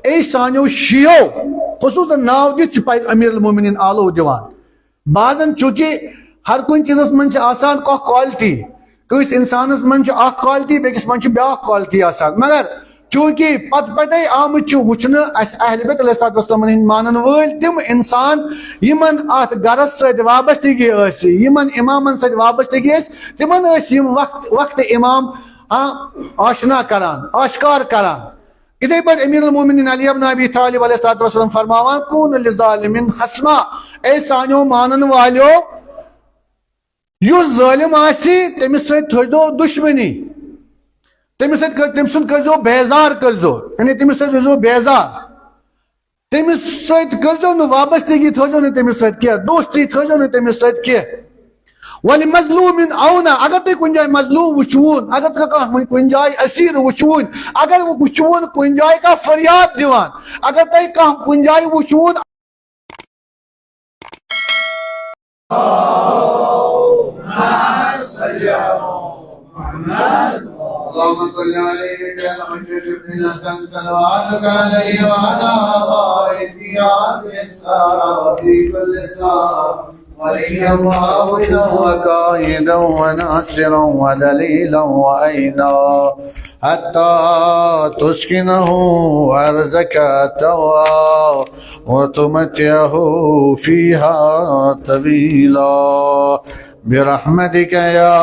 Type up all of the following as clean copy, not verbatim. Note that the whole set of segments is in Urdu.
اے سانو شیو خصوصاً ناو دِتھ چھُ امیر المومنین آلو دِوان بعضن چونکہ ہر کُنہِ چیزس منٛز چھِ آسان کانٛہہ کوالٹی کٲنٛسہِ انسانس منٛز چھِ اکھ کوالٹی بیٚکِس منٛز چھِ بیٛاکھ کوالٹی آسان مگر چونکہ پتہٕ پٮ۪ٹھے آمٕتۍ چھِ وٕچھنہٕ اسہِ اہلِ بیت علیہ الصلوۃ والسلام ہٕنٛدۍ مانن وٲلۍ تِم انسان یِمن اتھ گرس سۭتۍ وابستگی ٲسۍ یِمن امامن سۭتۍ وابستگی ٲسۍ تِمن ٲسۍ یِم وقتہٕ امام آشنا کران آشکار کران اتھے پٲٹھۍ امیر المومنین علی ابن ابی طالب علیہ الصلوۃ والسلام فرماوان کون لظالمن خصما اے سانیو مانن والیو یُس ظٲلم آسہِ تٔمِس سۭتۍ تھٲیزو دُشمنی تٔمِس سۭتۍ تٔمۍ سُنٛد کٔرزو بیزار کٔرزو یعنی تٔمِس سۭتۍ روٗززو بیزار تٔمِس سۭتۍ کٔرزو نہٕ وابستگی تھٲیزو نہٕ تٔمِس سۭتۍ کینٛہہ دوستی تھٲیزو نہٕ تٔمِس سۭتۍ کینٛہہ وَلہِ مظلوٗمِن اونا اگر تُہۍ کُنہِ جایہِ مظلوٗم وٕچھوُن اگر تُہۍ کانٛہہ کُنہِ جایہِ أسیٖر وٕچھوُن اگر وٕچھوُن کُنہِ جایہِ کانٛہہ فریاد دِوان اگر تۄہہِ کانٛہہ کُنہِ جایہِ وٕچھوُن اللهم صل عليه وسلم صلواتك عليه وعلى آله في الساعة في كل ساعة وليا وعونا وقائدا وناصرا ودليلا وعينا حتى تسكنه أرزك توا وتمتعه فيها طويلا برحمتك يا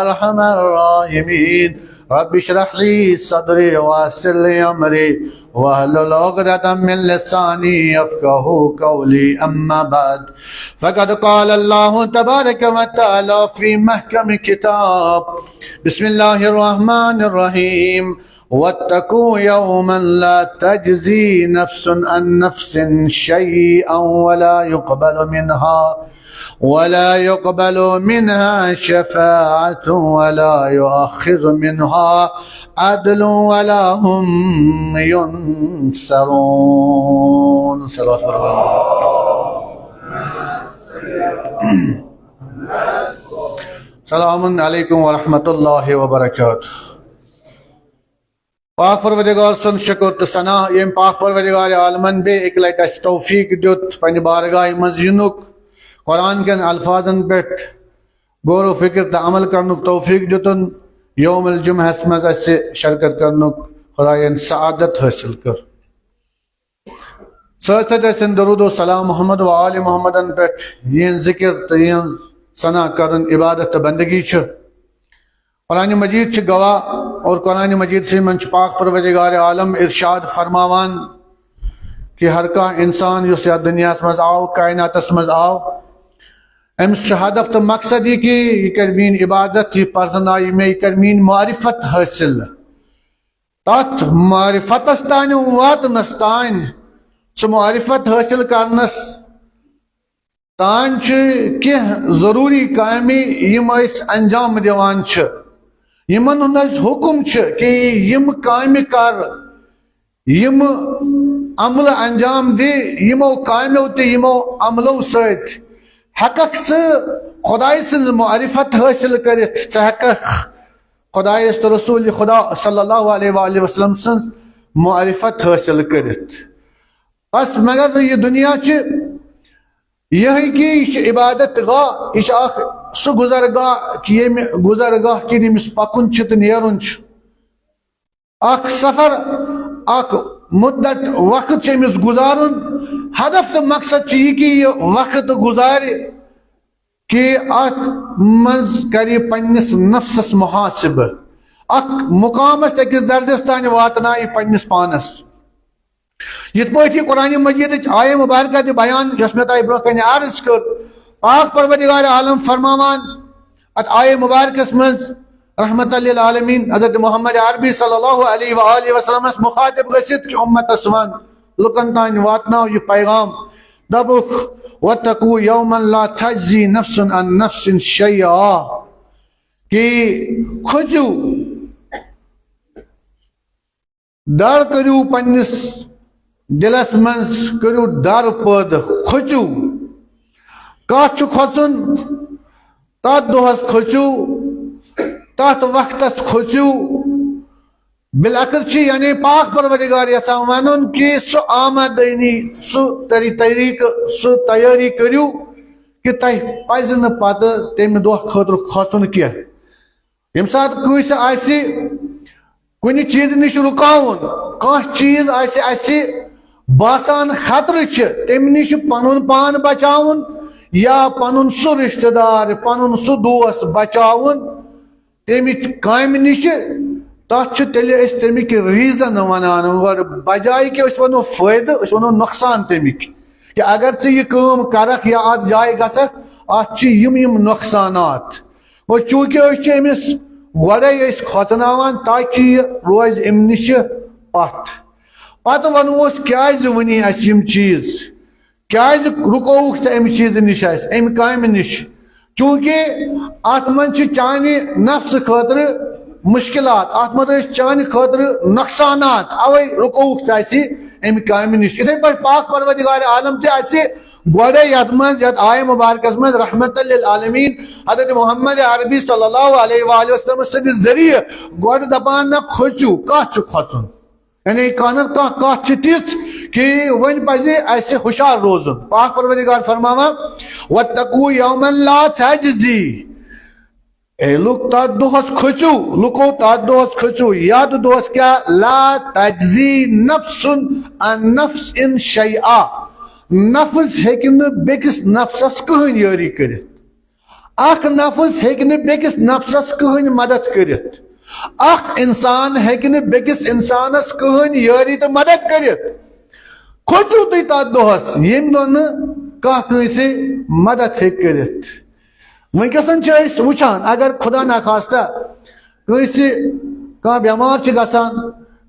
أرحم الراحمين رب اشرح لي صدري ويسر لي أمري واحلل عقدة من لساني يفقهوا قولي أما بعد فقد قال الله تبارك وتعالى في محكم كتاب بسم الله الرحمن الرحيم واتقوا يوما لا تجزي نفس عن نفس شيئا ولا يقبل منها شفاعة ولا يؤخذ منها عدل ولا هم ينصرون صلوات السلام علیکم ورحمۃ اللہ وبرکاتہ پاک پروردگار سن شکر تو ثنا یم پاک پروردگار عالمن بے ایک لٹ اس توفیق دیت پنہ بارگاہ مز ینک قرآن کن الفاظن پہ غور و فکر تو عمل کرنک توفیق دیتن یوم الجمعہ مز اس شرکت کرنک خداین سعادت حاصل کر سن درود و سلام محمد و آل محمد پہ یہ ذکر تو یہ ثنا کرن عبادت تو بندگی قرآن مجید گواہ اور قرآن مجید سے من پاک پروردگار عالم ارشاد فرماوان کہ ہر کا انسان اس دنیا مز آو کائنات مز آو امس ہدف تو مقصد یہ کہ یہ کر مین عبادت یہ پرزنائی میں یہ کر مین معرفت حاصل تات معرفتس تان واتنس تان سو معرفت حاصل کرنس تان کی ضروری کامی یم اس انجام دیوان یمن ہند حکم کہ یم کامہ کر یم عمل انجام دی یمو کامیو تی یمو عملو ست ہکک خدای سن معرفت حاصل کرت ہکک خدای رسول خدا صلی اللہ علیہ وآلہ وسلم سن معرفت حاصل کرت بس مگر یہ دنیا یہ کہ یہ عبادت گاہ یہ سہ گزرگاہ کہ یم گزرگاہ کن یمس پکن تو نیرن اخ سفر اخ مدت وقت امس گزارن ہدف تو مقصد یہ کہ یہ وقت گزار کہ ات مز کر پنس نفسس محاسبہ اخ مقامس اکس درجس تان واتنائ پنس پانس یت پہ قرآن مجید آیہ مبارکہ دی بیان یس میں تہ برو کن عرض کر پاک پروردگار عالم فرماوان ات آیہ مبارکس مز رحمت للعالمین حضرت محمد عربی صلی اللہ علیہ وآلہ وسلم مخاطب گھت کہ امتس ون لکن تان واتناو یہ پیغام دبک واتقوا یوما لا تجزی نفس عن نفس شیئا کہ کھجو ڈر کرو پنس دلس منز کرو ڈر پید کھچو کت کھوچن تات دہس کھچو تات وقتس کھچو بالآخر یعنی پاک پروردگار یژھان ونن کہ سو آمدنی سو طریق سو تیاری کریو کہ تہ پزِ نہٕ پتہٕ تمہِ دۄہ خٲطرٕ کھۄژُن کینٛہہ ییٚمہِ ساتہٕ کٲنٛسہِ آسہِ کُنہِ چیٖزٕ نِش رُکاوُن کانٛہہ چیٖز آسہِ اَسہِ باسان خطرٕ چھِ تمہِ نِش پنُن پان بچاوُن یا پنُن سُہ رشتہٕ دار پنُن سُہ دوست بچاوُن تمِچ کامہِ نِش تتھ چھُ تیٚلہِ أسۍ تمِکۍ ریٖزن ونان گۄڈٕ بجایہِ کہِ أسۍ ونو فٲیدٕ أسۍ ونو نۄقصان تمِکۍ کہ اگر ژٕ یہِ کٲم کرکھ یا اتھ جایہِ گژھکھ اتھ چھِ یِم نۄقصانات گوٚو چوٗنکہِ أسۍ چھِ أمِس گۄڈے أسۍ کھۄژناوان تاکہِ یہِ روزِ امہِ نِش پتھ پتہٕ ونوس کیازِ ؤنی اَسہِ یِم چیٖز کیازِ رُکووُکھ ژٕ امہِ چیٖزٕ نِش اَسہِ امہِ کامہِ نِش چوٗنکہِ اتھ منٛز چھِ چانہِ نفسہٕ خٲطرٕ مشکلات اتھ منٛز ٲسۍ چانہِ خٲطرٕ نۄقصانات اوے رُکووُکھ ژٕ اَسہِ امہِ کامہِ نِش یِتھے پٲٹھۍ پاک پروردگار عالم تہِ اَسہِ گۄڈے یتھ منٛز یتھ آیہِ مبارکس منٛز رحمت للعالمین حضرت محمد عربی صلی اللہ علیہ وآلہ وسلم سٕنٛدِ ذٔریعہٕ گۄڈٕ دپان نہ کھوژِو کتھ چھُ کھۄژُن یعنی کانٛہہ کتھ چھِ تِژھ کہ وۄنۍ پزِ اَسہِ ہُشار روزُن پاک پروردگار فرماوان واتقوا یوما لا تجزی اے لُکھ تتھ دۄہس کھٔژِو لُکو تتھ دۄہس کھٔژِو یتھ دۄہس کیاہ لا تجزی نفسن عن نفس ان شیئا نفس ہیٚکہِ نہٕ بیٚکِس نفسس کٕہٕنۍ یٲری کٔرِتھ اکھ نفس ہیٚکہِ نہٕ بیٚکِس نفسس کٕہٕنۍ مدد کٔرِتھ اکھ انسان ہیٚکہِ نہٕ بیٚکِس انسانس کٕہٕنۍ یٲری تہٕ مدد کٔرِتھ کھوژِو تُہۍ تتھ دۄہس ییٚمہِ دۄہ نہٕ کانٛہہ کٲنٛسہِ مدد ہیٚکہِ کٔرِتھ ونکیٚسن چھِ أسۍ وٕچھان اگر خدا نخواستہ کٲنٛسہِ کانٛہہ بٮ۪مار چھِ گژھان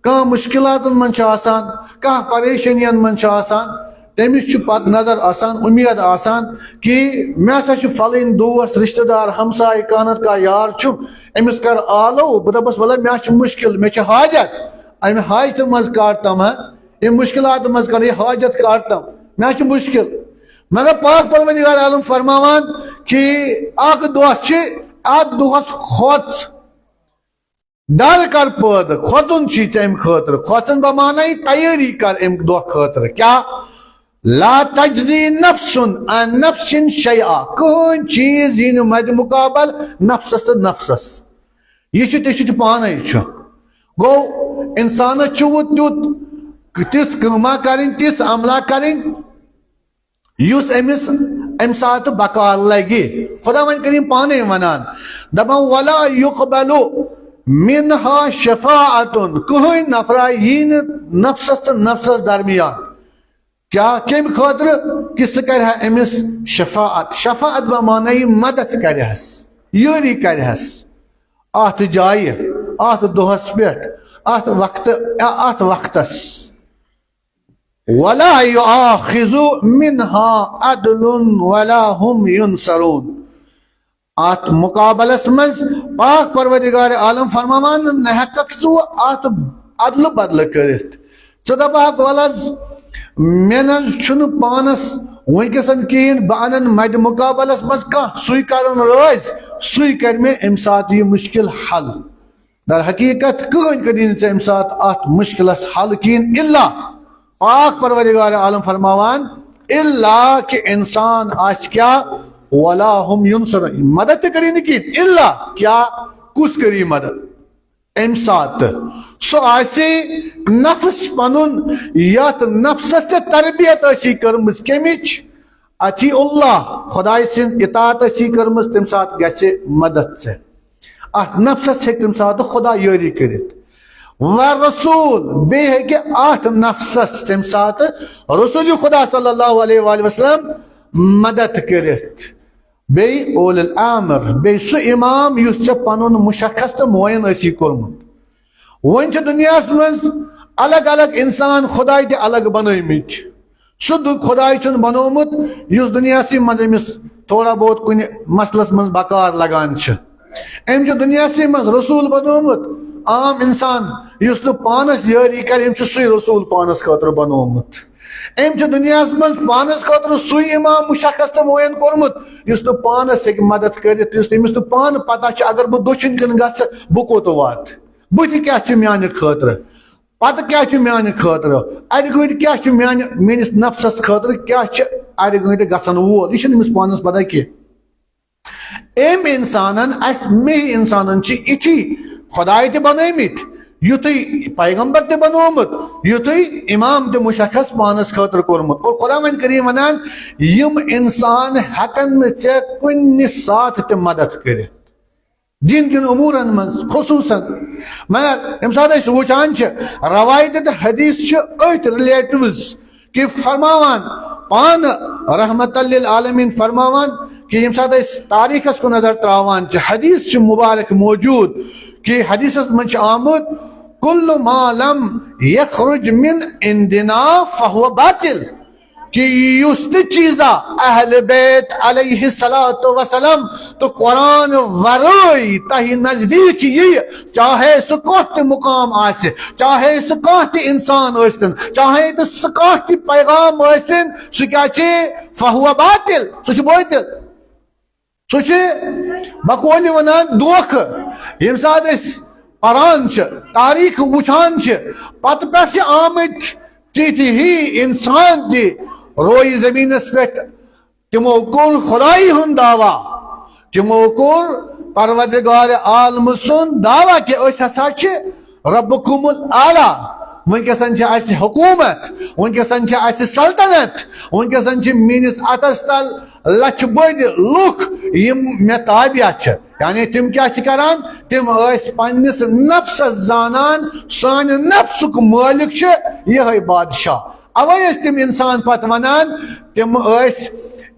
کانٛہہ مُشکلاتن منٛز چھُ آسان کانٛہہ پریشٲنین منٛز چھُ آسان تٔمِس چھُ پتہٕ نظر آسان اُمید آسان کہ مےٚ ہسا چھُ پھلٲنۍ دوست رشتہٕ دار ہمساے کانٛہہ نتہٕ کانٛہہ یار چھُم أمِس کر آلو بہٕ دپس وَلہ مےٚ چھُ مُشکل مےٚ چھُ حاجت امہِ حاجتہٕ منٛز کڑتم امہِ مُشکلاتہٕ منٛز کر یہِ حاجت کڑتم مےٚ چھُ مُشکل مگر پاک پروردگار عالم فرماوان کہ اکھ دۄہ چھِ اتھ دۄہس کھۄژ ڈر کر پٲدٕ کھۄژُن چھُے ژےٚ امہِ خٲطرٕ کھۄژُن بمانے تیٲری کر امہِ دۄہ خٲطرٕ کیاہ لا تجزی نفسن عن نفس شیئا کٕہٕنۍ چیٖز یی نہٕ مدِ مقابل نفسس تہٕ نفسس یہِ چھُ تہِ چھُ پانے چھُ گوٚو انسانس چھُ وۄنۍ تیُتھ تِژھ کٲما کرٕنۍ تِژھ عملہ کرٕنۍ یُس أمِس امہِ ساتہٕ بکار لگہِ خدا وۄنۍ کریم پانے ونان دپان ولا یقبل منہا شفاعتن کٕہٕنۍ نفرا یی نہٕ نفسس تہٕ نفسس درمیان کیا کمہِ خٲطرٕ کہ سُہ کرِ ہا أمِس شفاعت شفاعت بمانے مدد کرہس یٲری کرہس اتھ جایہِ اتھ دۄہس پٮ۪ٹھ اتھ وقتس ولا یؤاخذ منها عدل ولا هم ينصرون ات مقابلس منٛز پاک پروردگار عالم فرماوان نہ ہیٚککھ ژٕ اتھ عدلہٕ بدلہٕ کٔرِتھ ژٕ دپکھ ول حظ مےٚ نہ حظ چھُنہٕ پانس ونکیٚسن کہیٖنۍ بہٕ انن مدِ مقابلس منٛز کانٛہہ سُے کرن رٲضۍ سُے کر مےٚ امہِ ساتہٕ یہِ مُشکل حل در حقیٖقت کٕہٕنۍ کٔری نہٕ ژےٚ امہِ ساتہٕ اتھ مُشکلس حل کہیٖنۍ الا پاک پروردگار عالم فرماوان الا کہ انسان آسہِ کیاہ ولا ہم ينصرون مدد تہِ کری نہٕ کہیٖنۍ الا کیا کُس کری مدد امہِ ساتہٕ سُہ آسہِ نفس پنُن یتھ نفسس ژےٚ تربیت ٲسی کٔرمٕژ کمِچ اطیع اللہ خداے سٕنٛز اطاعت ٲسی کٔرمٕژ تمہِ ساتہٕ گژھِ مدد ژےٚ اتھ نفسس ہیٚکہِ تمہِ ساتہٕ خدا یٲری کٔرِتھ ورسول بیٚیہِ ہیٚکہِ اتھ نفسس تمہِ ساتہٕ رسول خدا صلی اللہ علیہ وآلہ وسلم مدد کٔرِتھ بیٚیہِ اولِ الامر بیٚیہِ سُہ امام یُس ژےٚ پنُن مشخص تہٕ معین ٲسی کوٚرمُت وۄنۍ چھِ دُنیاہس منٛز الگ الگ انسان خداے تہِ الگ بنٲومٕتۍ سُہ خداے چھُنہٕ بنومُت یُس دُنیاہسٕے منٛز أمِس تھوڑا بہت کُنہِ مسلس منٛز بکار لگان چھِ أمۍ چھُ دُنیاہسٕے منٛز رسول بنومُت عام انسان یُس نہٕ پانس یٲری کرِ أمۍ چھُ سُے رسول پانس خٲطرٕ بنومُت أمۍ چھُ دُنیاہس منٛز پانس خٲطرٕ سُے امام مشخص تہٕ معین کوٚرمُت یُس نہٕ پانس ہیٚکہِ مدد کٔرِتھ یُس أمِس نہٕ پانہٕ پتہ چھِ اگر بہٕ دٔچھُن کِنۍ گژھٕ بہٕ کوٚت واتہٕ بت کیا میانہ خاطر پتہ کیا میانہ خاطر اڑ گنٹ کیا میانس نفسس خاطر کیا اڑ گنٹ گژھن وول یہ امس پانس پتہ کی ام انسانن اس میں انسانن اتھی خدائے تہ بنمت یتھی پیغمبر تہ بنومت یتھی امام تہ مشخص پانس خاطر کورمت اور قرآن کریم ونان یم انسان ہکن ژے کن ساتھ تہ مدد کرت دین کن امورن من خصوصا مگر یم سات وچان روایت تہ حدیث ات ریلیٹوز کہ فرماوان پان رحمت للعالمین فرماوان کہ یم سات تاریخس کو نظر تراوان حدیث مبارک موجود کہ حدیث من آمد کل ما لم یخرج من عندنا فهو باطل کہ اس چیزا اہل بیت علیہ السلام تو قرآن ورائی تہی نزدیک یہ چاہے سہ کانٛہہ مقام آسہ چاہے سہ کانٛہہ انسان ٲسِن چاہے سہ کانٛہہ پیغام ٲسِن سہ کیا فہو باطل سہ باطل سہ بقول ونان دھوکہ یم سات پران تاریخ وچان پتہ پہ آمت تیتھی ہی انسان تہ روئی زمینس پہ تمو کور خدائی ہند دعوی تمو کور پروردگار عالم سن دعوی کہ اس ہسا ربکم الاعلی ونکسن اس حکومت ونکسن اس سلطنت ونکسن میس اتس تل لچھ بد لوک یم مے تابع یعنی تم کیا کران تم پنس نفسس زانان سان نفسک مالک یہ بادشاہ اوے تم انسان پتہ ونان تم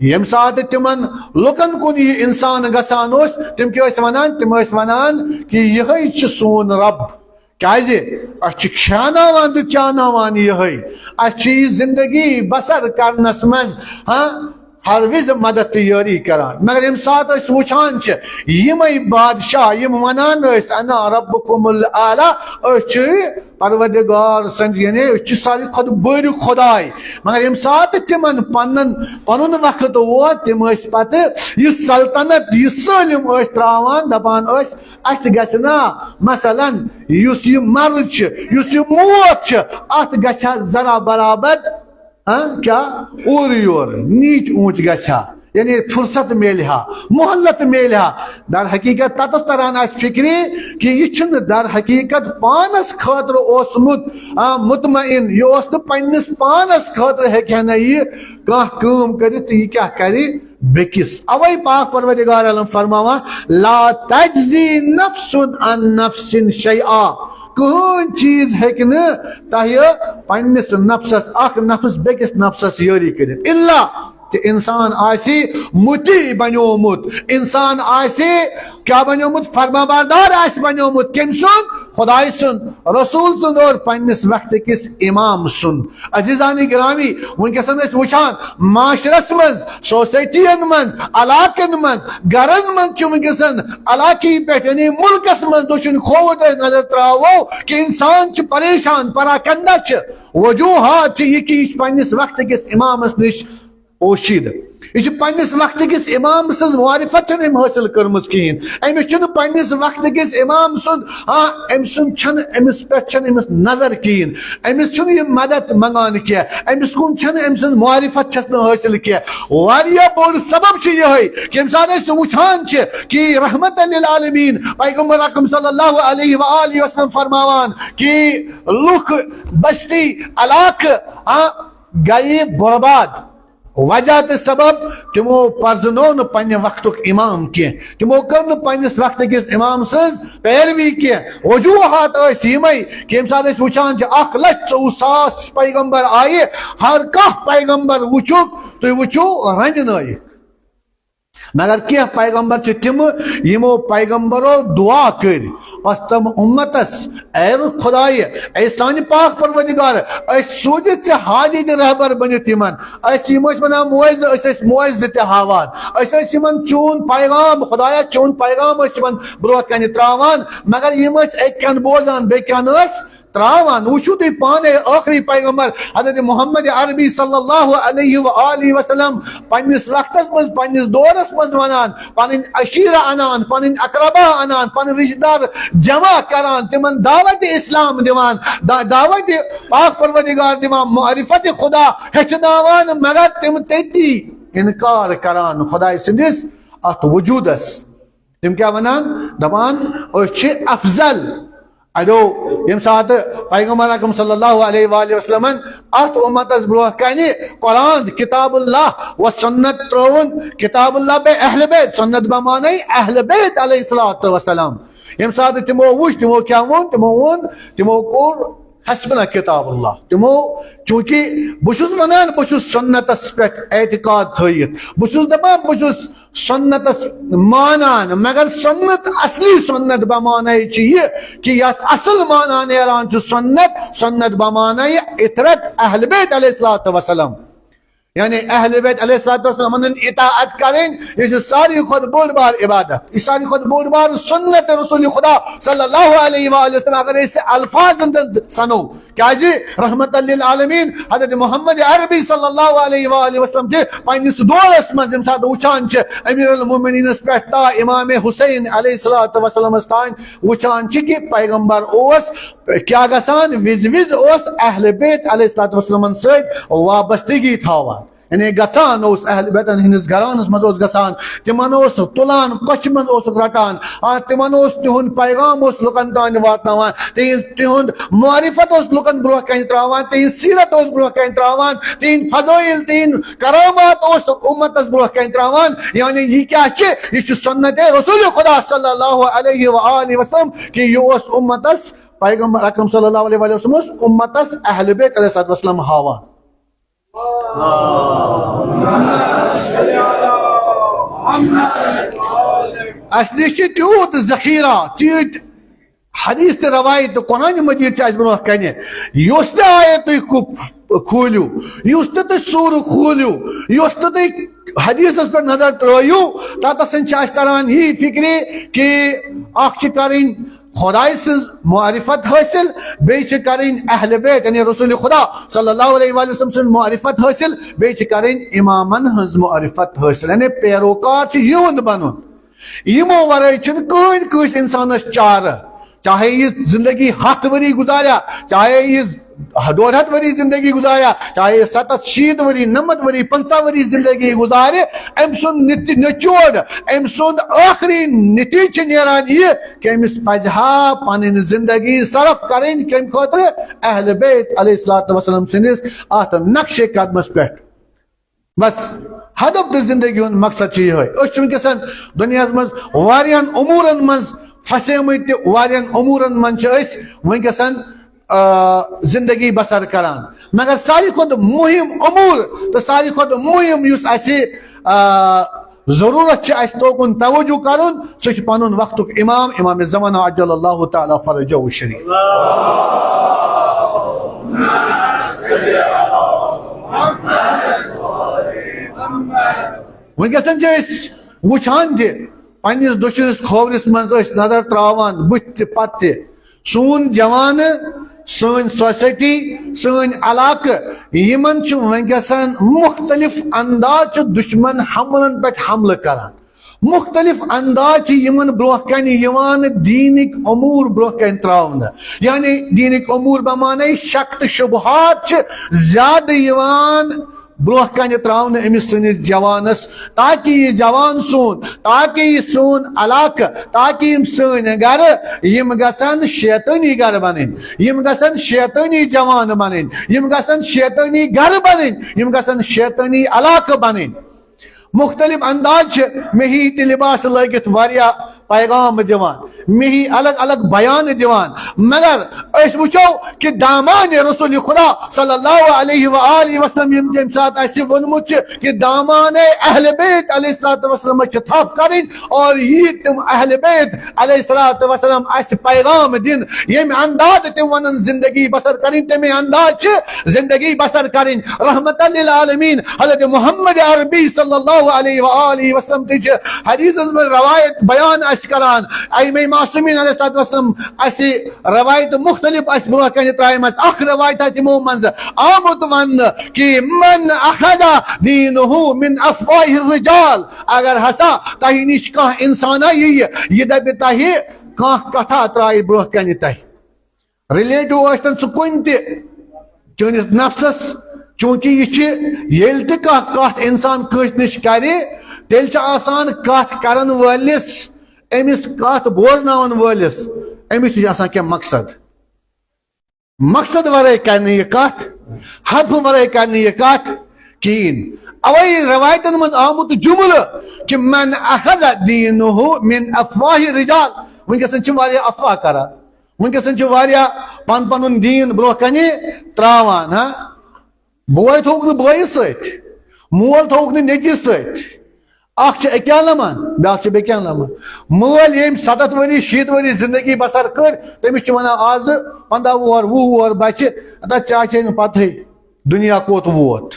یم سات تمن لکن کن یہ انسان گسان تم کیا ونان تم ونان کہ یہ سون رب کیازِ اس کھیاناوان تو چاناوان یہ زندگی بسر کرنس مز ہاں ہر وز مدد تیاری کران مگر یم سات وچان یمے بادشاہ یم ونان انا ربکم الاعلی پروردگار سنج یعنی ساری کھت بڑ خدائے مگر یم سات تمن پن وقت ووت تم پتہ یہ سلطنت یہ سالم تراوان دپان اس گھنا مثلا اس یہ مرض اس یہ موت ات گھا ذرا برابر کیا اور یور نیچ اونچ گھا یعنی فرصت میلہا محلت میلہا در حقیقت تتس تران فکری کہ یہ در حقیقت پانس خاطر اوسمت مطمئن یہ پنس پانس خاطر ہیکہ یہ کام کرت یہ کیا کری بیکس اوے پاک پروردگار عالم فرماوا لا تجزی نفس عن نفس شیئا کہن چیز ہیکہ تہ پنس نفسس اخ نفس بیکس نفسس یاری کرت الا کہ انسان آسی متی بنیومت انسان آسی کیا بنیومت فرمانبردار آسی بنیومت کم سن خدای سن رسول سن اور پنس وقت کس امام سن عزیزانی گرامی ونکسن اس وچان معاشرس مز سوسائٹین مز علاقن مز گرن مز ونکسن علاقی پہ یعنی ملکس مز دشن کھوٹ نظر تراو کہ انسان پریشان پراکندہ وجوہات یہ کہ پنس وقت کس امامس نش اوشید یہ پنس وقت کس امام سن معرفت ام حاصل کرم کہین امس پنس وقت کس امام سن ام سن امس پہ امس نظر کہین امس یہ مدد منگان کی امس کن ام سن معرفت چھس حاصل کی واریاہ بوڑ سبب یہ کہ ام سات وچان کہ رحمت للعالمین پیغمبر اکرم صلی اللہ علیہ وآلہ وسلم فرماوان کہ لوک بستی علاقہ گئی برباد وجہ تو سبب تمو پرزنو پنہ وقت امام کی تمو کر پنس وقت کس امام سن پیروی کی وجوہات یمے کہ یم سات وچان 1,40,000 پیغمبر آئے ہر کھانا پیغمبر وچوک تھی وچو رنجن مگر کی پیغمبر تم یمو پیغمبرو دعا کر پس تم امتس اے خدای اے سان پاک پروردگار اے سوجت سے حاجت رہبر بنت یمن اس یم ونان موعظ اس موعظ تہ ہاوان اس یمن چون پیغام خدایا چون پیغام اس یمن برو کن تراوان مگر یم ایک کن بوزان بے کن تراوان وشو تھی پانے آخری پیغمبر حضرت محمد عربی صلی اللہ علیہ وآلہ وسلم پنس وقتس مز پنس دورس مز ونان پن عشیرہ انان پن اقربا انان پن رشتہ دار جمع کران تمن دعوت اسلام دیوان دعوت پاک پروردگار دیوان معرفت خدا ہچناوان مگر تم تیتی انکار کران خدا سندس ات وجودس تم کیا ونان دپان أسۍ افضل اڑو یم سات پیغمبر اکرم صلی اللہ علیہ وآلہ وسلم ات امتس برو کنہ قرآن کتاب اللہ و سنت ترون کتاب اللہ بے اہل بیت سنت بمانے اہل بیت علیہ الصلوۃ والسلام یم سات تمو وچ تمو کیا وون تمو کور حسبنا کتاب اللہ تمو چونکہ بہس ونان بہس سنتس پہ اعتقاد تھیت بہس دپان بہس سنتس مانان مگر سنت اصلی سنت بمانے یہ کہ یت اصل مانا نیران سنت بمانے اطرت اہل بیت علیہ الصلوۃ والسلام یعنی اہل بیت علیہ الصلوۃ والسلام اطاعت کریں یہ ساری خود بول بار عبادت یہ ساری خود بول بار سنت رسول خدا صلی اللہ علیہ وآلہ وسلم اگر اس الفاظ سنو کیا جی رحمت للعالمین حضرت محمد عربی صلی اللہ علیہ وآلہ وسلم کے پنس دورس مز یم سات وچان امیر المومنین پہ تا امام حسین علیہ الصلوۃ والسلام تان وچان کہ پیغمبر اوس کیا گسان وز اوس اہل بیت علیہ الصلوۃ والسلام ست وابستگی تھاوان یعنی گسان اس اہل بیتن ہندس گرانس مز گسان تمن تلان کچھ مز رٹان تمن تہد پیغام لکن تان واتناوان تہد معرفت لکن برو کن تراوان تہذ سیرت برو کن تراوان تہند فضائل تہند کرامات امتس برو کن تراوان یعنی یہ کیا یہ سنت رسول خدا صلی اللہ علیہ وآلہ وسلم کہ یہ امتس پیغمبر اکرم صلی اللہ علیہ وسلم امتس اہل بیت علیہ الصلوۃ والسلام ہاوان اس نش تیوت ذخیرہ تیت حدیث تو روایت تو قرآن مجید برو کن اس آیت تھی کھولو اس تھی سور کھولو اس تھی حدیث پر نظر ترو تتس تران یہ فکری کہ اخ کریں خدای سز معرفت حاصل بیچ کریں اہل بیت یعنی رسول خدا صلی اللہ علیہ وآلہ وسلم سن معرفت حاصل بیچ کریں امامن ہز معرفت حاصل یعنی پیروکار یہند بنن یمو ورائے کہین کس انسانس چارہ چاہے یہ زندگی 7 وری گزاریا چاہے یہ 200 وری زندگی گزاریا چاہے 70 وری 90 وری 50 وری زندگی گزارے ام سن نچوڑ ام سن آخری نتیجہ نیران یہ کہ امس پزہا پن زندگی صرف کریں کم خاطر اہل بیت علیہ الصلوۃ والسلام سندس ات نقش قدمس پہ بس ہدف تو زندگی ہند مقصد یہ ونکسن دنیا مز وارین امورن مز پھسیمت وارین امورن من ونکسن زندگی بسر کران مگر ساری خود مہم امور تو ساری خود مہم اس ضرورت اس توکن توجہ کرن سہ پن وقت امام زمانہ عجل اللہ تعالی فرجہ الشریف ونکسن وچان تہ پنس دشنس کھورس مز نظر تراوان بت پت سون جوان سن سوسائٹی سن علاقہ یمن ونکسن مختلف انداز دشمن حملن پہ حملہ کران مختلف انداز یمن برو کن یوان دینک امور برو کن تراؤن یعنی دینک امور بمانے شک شبہات زیادہ یوان برو کن تراؤن امس سنس جوانس تاکہ یہ جوان سون تاکہ یہ سون علاقہ تاکہ یم سن گر یم گسن شیطانی گر بنن یم گسن شیطانی جوان بنن یم گسن شیطانی گر بنن یم گسن شیطانی علاقہ بنن مختلف انداز مہی تہ لباس لگت واریاہ پیغام دیوان مہی الگ الگ بیان دیوان مگر اس وچو کہ دامان رسول خدا صلی اللہ علیہ وآلہ وسلم یم سات اس ونمت کہ دامان اہل بیت علیہ الصلوۃ والسلام تھپ کریں اور یہ تم اہل بیت علیہ الصلوۃ والسلام اس پیغام دین یم انداز تم ونن زندگی بسر کریں تمہیں انداز زندگی بسر کریں رحمت للعالمین حضرت محمد عربی صلی اللہ علیہ وآلہ وسلم تج حدیث میں روایت بیان کران امام معصومین علیہ السلام اسی روایت مختلف اس برو کن ترائمت اخ روایت تمو منز آمد ون کہ من اخذ دینہ من افواہ الرجال اگر ہسا تہ نش کان انسان یہ دپ تہ کان کتھا ترائی برو کن تہ ریلیٹو اشتن سہ کن تہ چونس نفسس چونکہ یہ کت انسان کس نش کر تیل آسان کت کرن ولس امس کت بوزناون ولس امس نش آسان کیا مقصد مقصد ورائے کرنے یہ کت ہدف ورائے کرنے یہ کت کہین اوے روایتن مز آمت جملہ کہ من اخذ دینہ من افواہ رجال ونکسن واریاہ افواہ کران ونکسن واریاہ پن پن دین برو کنی تراوان ہاں بوے تھوک نہ بٲیِس سۭتۍ مول تھوک نہ نیٚچوِس سۭتۍ اکھ چھُ اکیاہ لمان بیاکھ چھُ بیٚکیاہ لمان مٲلۍ ییٚمۍ 70 ؤری 60 ؤری زندگی بسر کٔر تٔمِس چھِ ونان آز 15 وُہر 20 وُہر بچہِ دپان چاچے نہٕ پتہٕے دُنیا کوٚت ووت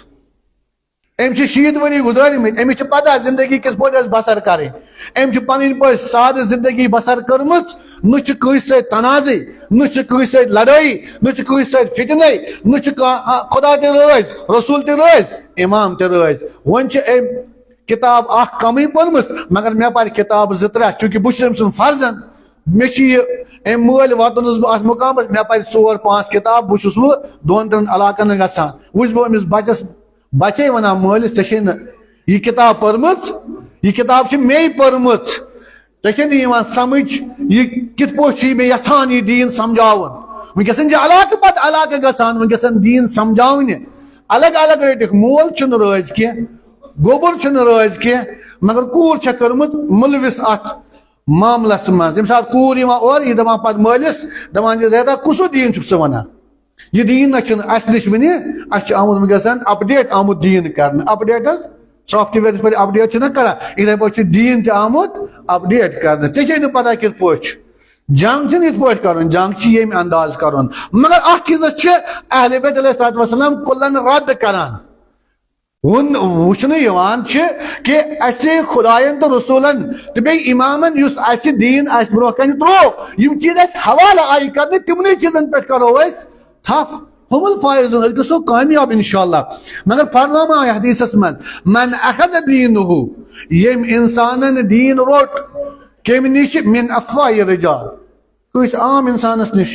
أمۍ چھِ 60 ؤری گُزٲرمٕتۍ أمِس چھِ پتہ زندگی کِتھ پٲٹھۍ ٲس بسر کرٕنۍ أمۍ چھِ پنٕنۍ پٲٹھۍ سادٕ زندگی بسر کٔرمٕژ نہ چھُ کٲنٛسہِ سۭتۍ تنازٕے نہ چھُ کٲنٛسہِ سۭتۍ لڑٲیی نہ چھُ کٲنٛسہِ سۭتۍ فتنٕے نہ چھُ کانٛہہ خدا تہِ رٲضۍ رسول تہِ رٲضۍ امام تہِ رٲضۍ وۄنۍ چھِ أمۍ کتاب اکھ کمٕے پٔرمٕژ مگر مےٚ پرِ کتاب 2-3 چوٗنٛکہِ بہٕ چھُس أمۍ سُنٛد فرزن مےٚ چھِ یہِ أمۍ مٲلۍ واتنس بہٕ اتھ مقامس مےٚ پرِ 4-5 کتاب بہٕ چھُس وۄنۍ 2-3 علاقن گژھان وٕچھ بہٕ أمِس بچس بچے ونان مٲلِس ژےٚ چھے نہٕ یہِ کتاب پٔرمٕژ یہِ کتاب چھِ مے پٔرمٕژ ژےٚ چھے نہٕ یِوان سمجھ یہِ کِتھ پٲٹھۍ چھُ مےٚ یژھان یہِ دیٖن سمجھاوُن ونکسن چھِ علاقہٕ پتہٕ علاقہٕ گژھان ونکسن دیٖن سمجھاونہِ الگ الگ رٔٹِکھ مول چھُنہٕ رٲضۍ کینٛہہ گوٚبُر چھُنہٕ رٲضۍ کینٛہہ مگر کوٗر چھےٚ کٔرمٕژ مُلوِث اتھ معاملس منٛز ییٚمہِ ساتہٕ کوٗر یِوان اورٕ یہِ دپان پتہٕ مٲلِس دپان یہِ زیادہ کُس دیٖن چھُکھ ژٕ ونان یہ دین چھُنہٕ اسہِ نِش وٕنہِ اسہِ چھُ آمُت ونکیٚس اپڈیٹ آمُت دین کرنہٕ اپڈیٹ حظ سافٹ ویئر پٲٹھۍ اپڈیٹ چھِنہ کران یِتھے پٲٹھۍ چھُ دین تہِ آمُت اپڈیٹ کرنہٕ ژےٚ چھے نہٕ پتہ کِتھ پٲٹھۍ چھُ جنگ چھُنہٕ یِتھ پٲٹھۍ کرُن جنگ چھُ ییٚمہِ انداز کرُن مگر اتھ چیٖزس چھِ اہلِ بیت علیہ الصلوۃ والسلام کُلن رد کران وٕچھنہٕ یِوان چھِ کہ اسہِ خداین تہٕ رسوٗلن تہٕ بیٚیہِ امامن یُس اسہِ دیٖن اسہِ برونٛہہ کنہِ تروو یِم چیٖز اسہِ حوالہٕ آیہِ کرنہٕ تِمنٕے چیٖزن پٮ۪ٹھ کرو أسۍ تھپ ہم الفائزون أسۍ گژھو کامیاب انشاءاللہ مگر فرماوان آیہِ حدیثس منٛز من اخذ دینہ ییٚمۍ انسانن دیٖن روٚٹ کمہِ نِش من افواہ رجال کٲنٛسہِ عام انسانس نِش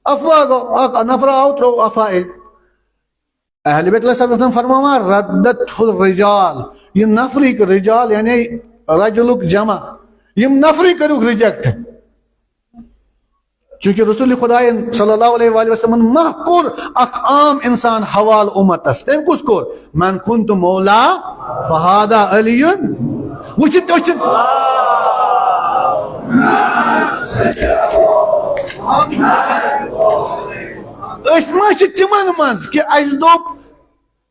افواہ گوٚو اکھ نفر آو ترٛوو افواہ اہل بیت علیہ السلام فرماوان ردت الرجال یہ نفری رجال یعنی رجلُک جمع یم نفری کٔرِکھ رِجیکٹ چونکہ رسول خدا صلی اللہ علیہ وآلہ وسلم ما کور اخ عام انسان حوال امتس تم کس کور من کنت مولا فہذا علی وچھت اس ما چھ تمن منز کہ اس دوپ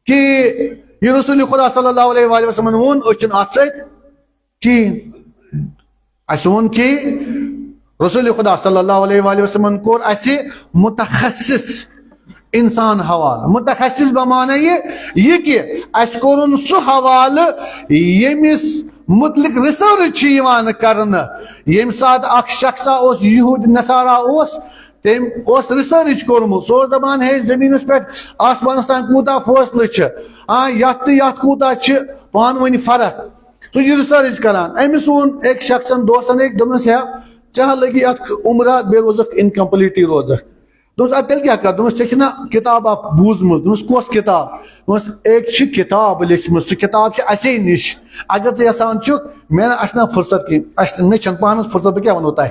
کہ یہ رسول خدا صلی اللہ علیہ وآلہ وسلم وون اچن ات سۭتۍ کہین اس وون کہ رسول خدا صلی اللہ علیہ وآلہ وسلم کور اسی متخصص انسان حوالہ متخصص بمعنی یہ کہ اس کورن سو حوالہ یمس متعلق ریسرچ یوان کرنا یم سات اخ شخصا اوس یہود نصارا اوس تم اوس ریسرچ کورمت سو دپان ہے زمینس پہ آسمانس تان کوتا فاصلہ یت یت کوتا پان ونی فرق تو یہ ریسرچ کران امس وون ایک شخصن دوستن ایک دمس ہے چاہ لگی ات عمرہ بے روزک انکمپلیٹی روزک دوست ات تیل کیا کر دوست چھ کتاب اپ بوزمز دوست کس کتاب دوست ایک چھ کتاب لیچمز سہ کتاب چھ اسی نش اگر ژٕ یژھان چھُکھ مےٚ نا فرصت کینٛہہ مےٚ چھنہٕ پانس فرصت بہٕ کیٛاہ وَنو تۄہہِ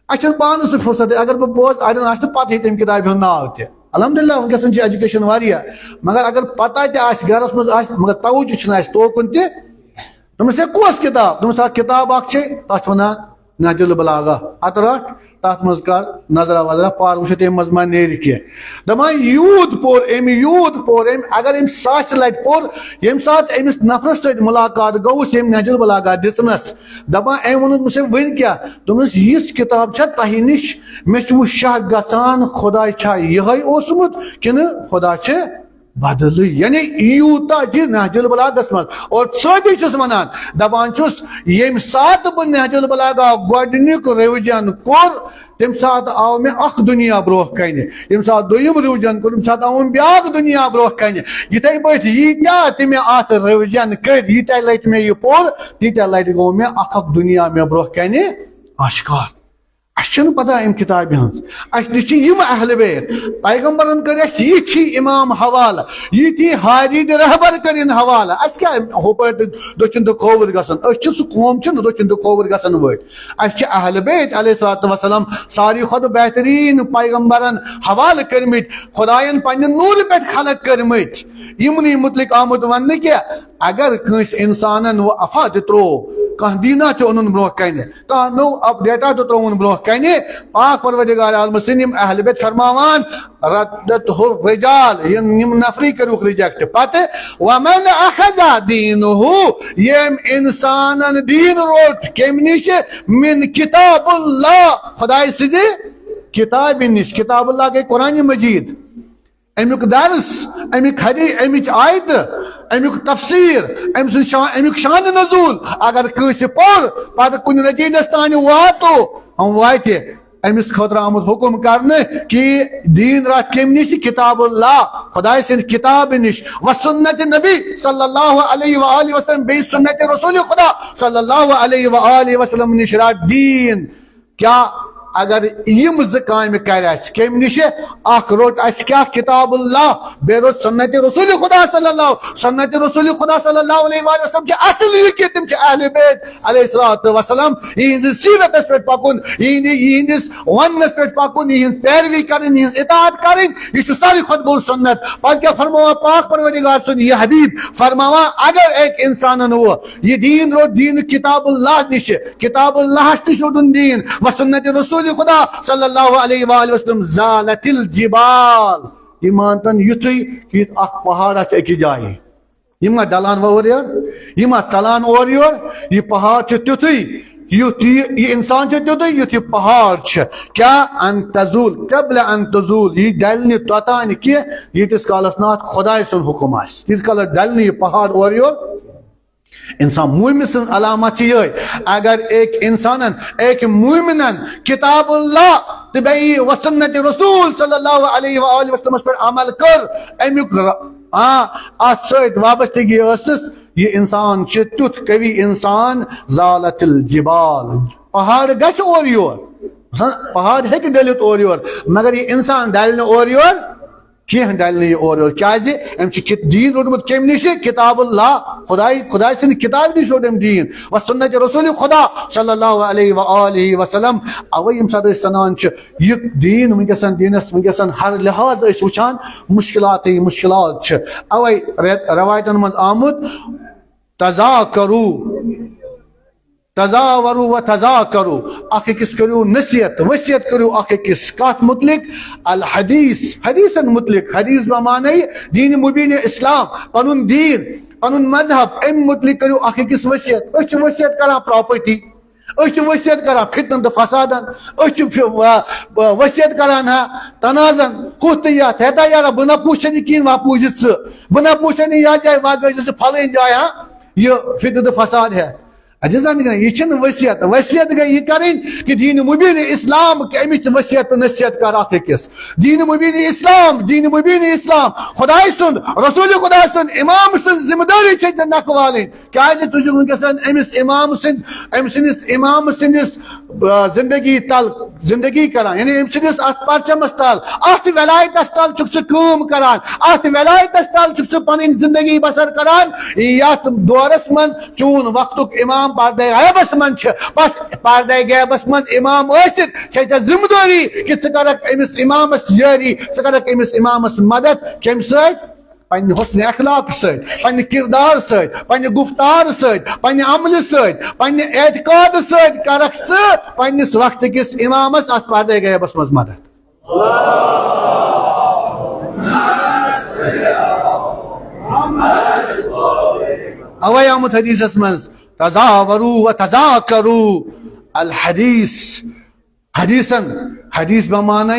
اَسہِ چھنہٕ پانس تہِ فرصت اگر بہٕ بوز اڑٮ۪ن آسہِ نہٕ پتہٕ تمہِ کتابہِ ہُنٛد ناو تہِ الحمدللہ ونکیٚس چھِ ایجوکیشن واریاہ مگر اگر پتہ تہِ آسہِ گرس منٛز آسہِ مگر توجہ چھُنہٕ اَسہِ توکُن تہِ دوٚپمس ہے کۄس کتاب دوٚپمس اکھ کتاب اکھ چھے تتھ چھِ ونان نہج البلاغہ ات رٹ تات مز کر نظرہ وظرہ پار وچھت ام مز ما نیرِ کینٛہہ دپان یوٗت پوٚر أمۍ اگر أمۍ 100 لٹہِ پوٚر ییٚمہِ ساتہٕ أمِس نفرس سۭتۍ مُلاقات گوٚوُس ییٚمۍ نہج البلاغہ دِژنس دپان أمۍ ووٚنُس دوٚپمس ہے وۄنۍ کیٛاہ دوٚپمس یِژھ کتاب چھےٚ تۄہہِ نِش مےٚ چھُ وۄنۍ شک گژھان خۄدا چھا یِہے اوسمُت کِنہٕ خۄدا چھِ بدل یعنی یوتا جی نہج البلاغس من اور ثابی چھس ونان دپان چھس یم سات بہ نہج البلاغہ گۄڈنیُک ریوجن کور تم سات آو میں اخ دنیا برو کن یم سات دویم ریوجن کور تم سات آو بیاکھ دنیا برو کن یتھے پٲٹھۍ ییٖتیٛاہ تہِ مےٚ اتھ ریوجن کٔرۍ ییٖتیٛاہ لٹہِ مےٚ یہِ پوٚر تیٖتیٛاہ لٹہِ گوٚو مےٚ اکھ اکھ دنیا مےٚ برو کن آشکار اچھن پتہ ام کتاب ہنز اچھ نش یم اہل بیت پیغمبرن کر اس یہ امام حوالہ یہ حاجی رہبر کرن حوالہ اس کیا ہوپٹ دچن تو کھوور گسن اس چھ سو قوم چھ دچن تو کھوور گسن وٹ اس اہل بیت علیہ الصلوۃ والسلام ساری خود بہترین پیغمبرن حوالہ کرمت خدایان پنن نور پٹ خلق کرمت یمنی متعلق آمد ون کہ اگر کنس انسانن و افات ترو کان دینا تو انن برو کنے کان نو اپڈیٹا تو ترون برو کنے پاک پروردگار عالم سنیم اہل بیت فرماوان ردته الرجال یم نفری کرو ریجیکٹ پتہ ومن اخذ دینه یم انسانن دین روٹ کم نش من کتاب اللہ خدای سدی کتاب نش کتاب اللہ کے قرآن مجید امیک درس امیک حدیث امیک آیت امیک تفسیر امیک شان نزول اگر کنس پور پتہ کن نتیجس تان واتو ہم واتے امس خطر آمد حکم کرنے کہ دین رات کم نش کتاب اللہ خدای سند کتاب نش و سنت نبی صلی اللہ علیہ وآلہ وسلم بی سنت رسول خدا صلی اللہ علیہ وآلہ وسلم نش رات دین کیا اگر یم زکام کر کم نش اخ روٹ اس کیا کتاب اللہ بے روٹ سنت رسول خدا صلی اللہ سنت رسول خدا صلی اللہ علیہ وآلہ وسلم چھ اصل یہ کہ تم چھ اہل بیت علیہ الصلوۃ والسلام یہ سیرت اس پہ پکن یہ ونس پہ پکن یہ پیروی کرن یہ اطاعت کرن یہ ساری خود بول سنت پر کیا فرماوا پاک پروردگار سن یہ حبیب فرماوا اگر ایک انسان ہو یہ دین رو دین کتاب اللہ نش کتاب اللہ نش دین و سنت رسول خدا صلی اللہ علیہ وآلہ وسلم زالت الجبال یہ مانتن یتھی کہ اخ پہاڑ اکی جائے یہ ڈلان اور یہ چلان اور یہ پہاڑ تیتھی یہ انسان تیتھی یتھی پہاڑ کیا ان تزول قبل ان تزول یہ ڈلنی توتان کی یتس کالس نات خدای سن حکم آس تیس کالس ڈلنی یہ پہاڑ اور انسان مومن سن علامت یہ اگر ایک انسان ایک مومن کتاب اللہ تبعی و سنت رسول صلی اللہ علیہ وآلہ وسلم پر عمل کر امیک سیت وابستگی اسس یہ انسان تیتھ قوی انسان زالت الجبال پہاڑ گژھِ اور یور پہاڑ ہیکہِ ڈلِتھ اور یور مگر یہ انسان ڈلہِ نہٕ اور یور کیٚنٛہہ ڈلہِ نہٕ یہِ اور یور کیازِ أمۍ چھُ دیٖن روٚٹمُت کمہِ نِش کتاب اللہ خداے سٕنٛدِ کتابہِ نِش روٚٹ أمۍ دیٖن و سنت رسول خدا صلی اللہ علیہ وآلہ وسلم اوے ییٚمہِ ساتہٕ أسۍ سنان چھِ یہِ دیٖن وٕنکیٚسن دیٖنس وٕنکیٚسن ہر لحاظ أسۍ وٕچھان مشکلاتٕے مشکلات چھِ اوے روایتن منٛز آمُت تزاورو و تذاکرو اخ اکس کرو نصیحت وصیت کرو اخ اکس کات متعلق الحدیث حدیثن متعلق حدیث بمعنی دین مبین اسلام پنن دین پنن مذہب ام متعلق کرو اخ اکس وصیت اس وصیت کران پراپرٹی اس وصیت کران فتنن تو فسادن اس وصیت کران تنازن خطیات ہتا یارا بنا پوچھنی کین وا پوچھت بنا پوچھنی یا جائے وا گئی سے پھلین جائے یہ فتنہ تو فساد ہے عزیزان یہ چھن وصیت وصیت گئی یہ کریں کہ دین مبین اسلام کہ امچ وصیت نصیحت کر اخ اکس دین مبین اسلام خدای سند رسول خدا سند امام سند ذمہ داری چھ نکوالین کیازِ تُہۍ چھِو وٕنکیٚسن أمس امام سندس زندگی تل زندگی کران یعنی أمس سندس اتھ پرچمس تل اتھ ولایتس تل چھُکھ ژٕ کٲم کران اتھ ولایتس تل چھُکھ ژٕ پنٕنۍ زندگی بسر کران یتھ دورس منٛز چون وقتُک امام پردے غیبس من بس پردے غیبس من امام ٲسِتھ چھے ژےٚ ذمہ داری کہ ژٕ کرکھ أمس امامس یٲری ژٕ کرکھ أمس امامس مدد کمہِ سۭتۍ پنہ حسن اخلاق سۭتۍ پنہ کردار سۭتۍ پنہ گفتار سۭتۍ پنہ عملہ سۭتۍ پنہ اعتقاد سۭتۍ کرکھ ژٕ پننس وقت کس امامس اتھ پردے غیبس من مدد اوے آمت حدیثس من تزاورو و تذاکرو الحدیث حدیث بمانا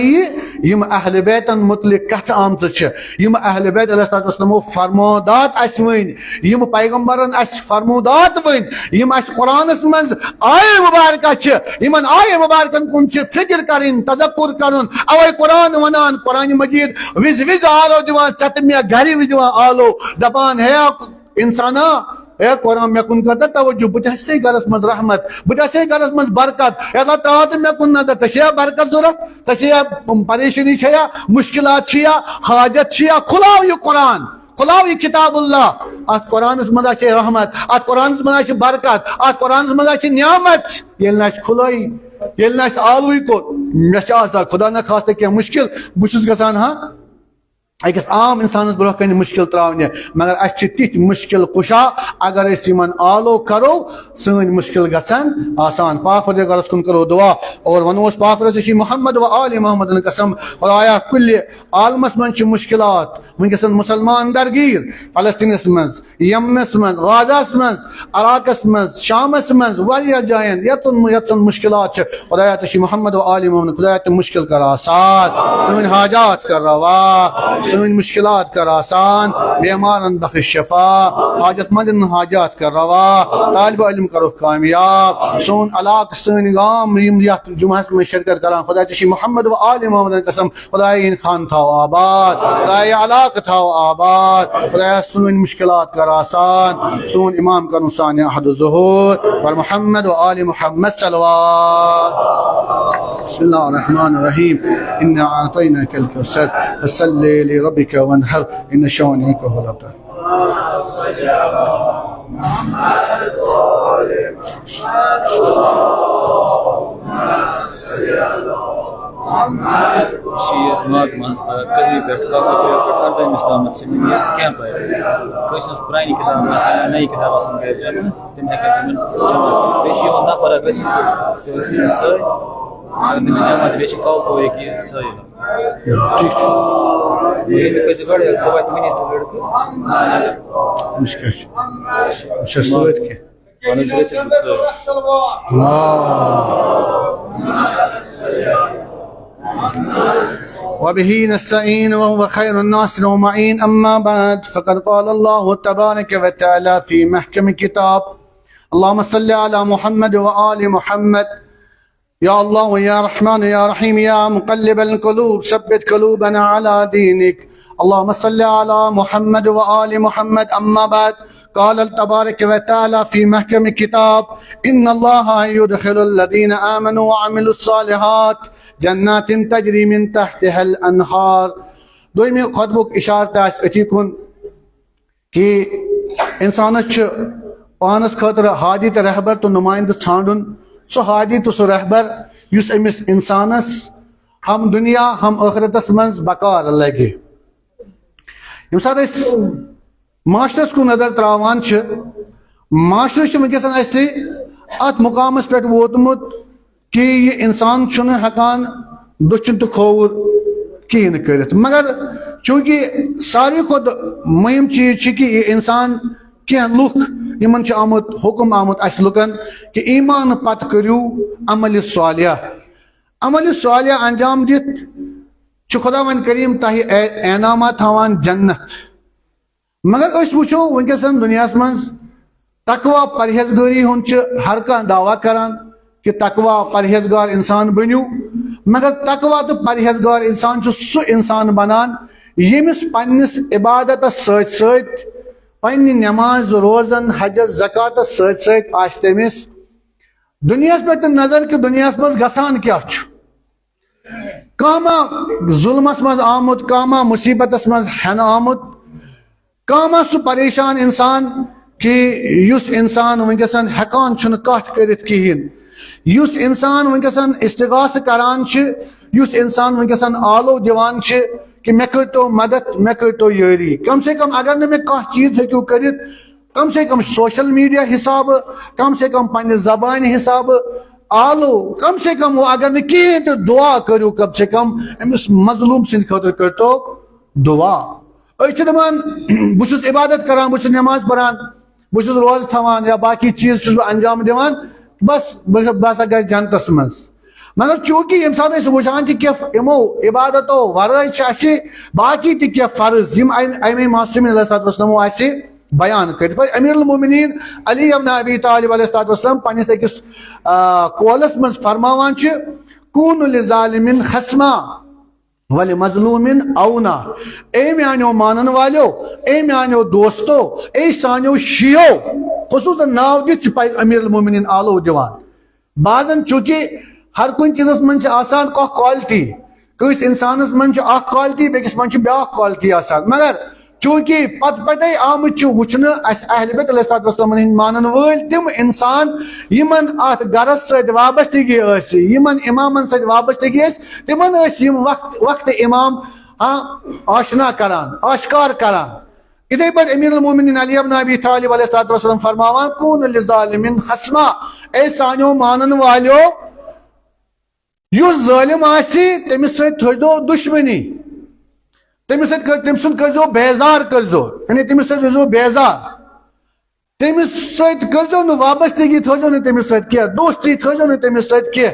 یم اہل بیتن متعلق کت آمت یم اہل بیت علیہ السلام فرمودات اس ون یم پیغمبرن اس فرمودات ون یم اس قرآنس مز آئے مبارکہ یمن آئے مبارکن کن فکر کرن تذکر کرن اوے قرآن ونان قرآن مجید وز آلو دیوان ستمیا گھری وز دیوان آلو دپان ہے انسانا اے قرآن میں کن کرتا توجہ بچے گھرس مز رحمت بچے گھرس مز برکت اللہ تعالیٰ میں کن نظر تشیا برکت ضرورت تشیا پریشانی چھیا مشکلات چھیا حاجت چھیا کھلاو یہ قرآن کھلاو یہ کتاب اللہ ات قرآن مزا چھ رحمت ات قرآن مزا چھ برکت ات قرآن مزا چھ نعمت یل نش کھلائی یل نش آلوی کو مش آسا خدا نہ خاصہ کیا مشکل بچس گسان ہاں اکس عام انسانس برہ کن مشکل تراؤنہ مگر اس تیت مشکل کشا اگر اس یمن آلو کرو سن مشکل گژھن آسان پاک پروردگارس کن کرو دعا اور ونوس پاک پروردگار محمد و آل محمد قسم خدایا کل عالمس من چھ مشکلات ونکسن مسلمان درگیر فلسطینس مز یمنس مز غازہس مز عراقس مز شامس مز واریاہ جائن یتن مشکلات چھ خدایا تشی محمد و آل محمد خدایا تم مشکل کر آسان سن حاجات کر روا سن مشکلات کر آسان بیمارن بخش شفا حاجت مندن حاجات کر روا طالب علم کرو کامیاب سون علاق سن گام جمعہ میں شرکت کران خدا چشی محمد و آل محمد قسم خدا ان خان تھاو آباد خدا علاق تھاو آباد خدا سن مشکلات کر آسان سون امام کرن ثانی احد الظہور پر محمد و آل محمد صلوات بسم اللہ الرحمن الرحیم انا اعطیناک الکوثر فصلی لربك وانحر ان شانئك هو الابتر شیر مات مانس کدی پہ اردم اسلامت سے کیمپ ہے کشنس پرانی کتاب آسان نئی کتاب آسان گئے جمع تم ہیکن تمن جمع بیشی وہ نفر گژھن سۭتۍ اگر تم جمع بیشی کال کو ایک سۭتۍ ٹھیک یہ کیسے بڑے سوات منی سے لڑکے مشکل سوات کے وبه نستعين وهو خير الناصر ومعين أما بعد فقد قال الله تبارك وتعالى في محكم كتاب اللهم صل على محمد وآل محمد يا الله يا رحمن يا رحيم يا مقلب القلوب ثبت قلوبنا على دينك اللهم صل على محمد وآل محمد أما بعد قال تبارك وتعالى في محكم كتاب إن الله يدخل الذين آمنوا وعملوا الصالحات جنات تجري من تحتها الأنهار دوئمی خطبک اشارت اتی کن کہ انسانس پانس خاطر حاجی تو رہبر تو نمائند ژھانڈن سو حاجی تو سو رہبر یس امس انسانس ہم دنیا ہم آخرتس مز بکار لگے یم سات معاشرس کو نظر تراوان معاشرہ ونکس ات مقامس پہ ووتمت کہ یہ انسان ہکان دچن تو کھوور کہین کرت مگر چونکہ ساروی کھت مہم چیز کہ یہ انسان کی لوک یمن آمت حکم آمت اس لکن کہ ایمان پت کرو عمل صالح انجام دت خدا ون کریم تہ انعامات تھوان جنت مگر اس وچو ونکس دنیا مز تقوی پرہیزگاری ہند ہر کھانا دعویٰ کران کہ تقوی پرہیزگار انسان بنیو مگر تقوی تو پرہیزگار انسان سو انسان بنان یمس پنس عبادت ست پنہ نماز روزن حج زکات ست آس تمس دنیا پہ نظر کہ دنیا مز گسان کیا کاما ظلمس مز آمت کاما مصیبتس مز ہن آمت کاما سو پریشان انسان کہ یس انسان ونکسن ہکان چھن کت کرت کہین یس انسان ونکسن استغاث کران یس انسان ونکسن آلو دیوان کہ مے کرتو مدد مے کرتو یاری کم سے کم اگر نہ کانٛہہ چیز ہیکو کرت کم سے کم سوشل میڈیا حساب کم سے کم پنہ زبان حساب آلو کم سے کم وہ اگر نہ کہین تو دعا کرو کم سے کم امس مظلوم سند خاطر کرتو دعا دپان بہت عبادت کران بہت نماز پڑھان بہت روز تھوان یا باقی چیز بہ انجام دیوان بس بہسا گھر جنتس مز مگر چونکہ یم سات اس وچان چھ کہ یمو عبادتو ورائے چھ باقی تہ کینٛہہ فرض یم امام معصوم علیہ الصلوۃ والسلام آسہِ بیان کر امیر المومنین علی ابن ابی طالب علیہ الصلوۃ والسلام پنس اکس قولس من فرماوان چھ کون لظالم خصما ولمظلوم اونا، اے میانو مانن والو، اے میانو دوستو، اے سانو شیو، خصوصاً ناو دت امیر المومنین آلو دیوان بعضن چونکہ ہر کن چیزس من آسان کانٛہہ کوالٹی کس انسانس من کوالٹی بیکس من بیاکھ کوالٹی آسان مگر چونکہ پت پتے آمت وچھن اس اہل بیت علیہ الصلوۃ والسلام ہند مانن ول تم انسان یمن ات گرس ست وابستگی اس یمن امامن ست وابستگی اس تمن اس یم وقت امام آشنا کران آشکار کران ادھے پہ امیر المومنین علی ابن ابی طالب علیہ الصلوۃ والسلام فرماوان کون لظالم خصما، اے سانو مانن والو یس ظالم آسی تمس ست تھو دشمنی، تمس سن کرزو بیزار کرزو، یعنی تمس ست روزو بیزار، تمس ست کرزو نو وابستگی تھوزو نہ تمس ست کی، دوستی تھوزو نہ تمس ست کی۔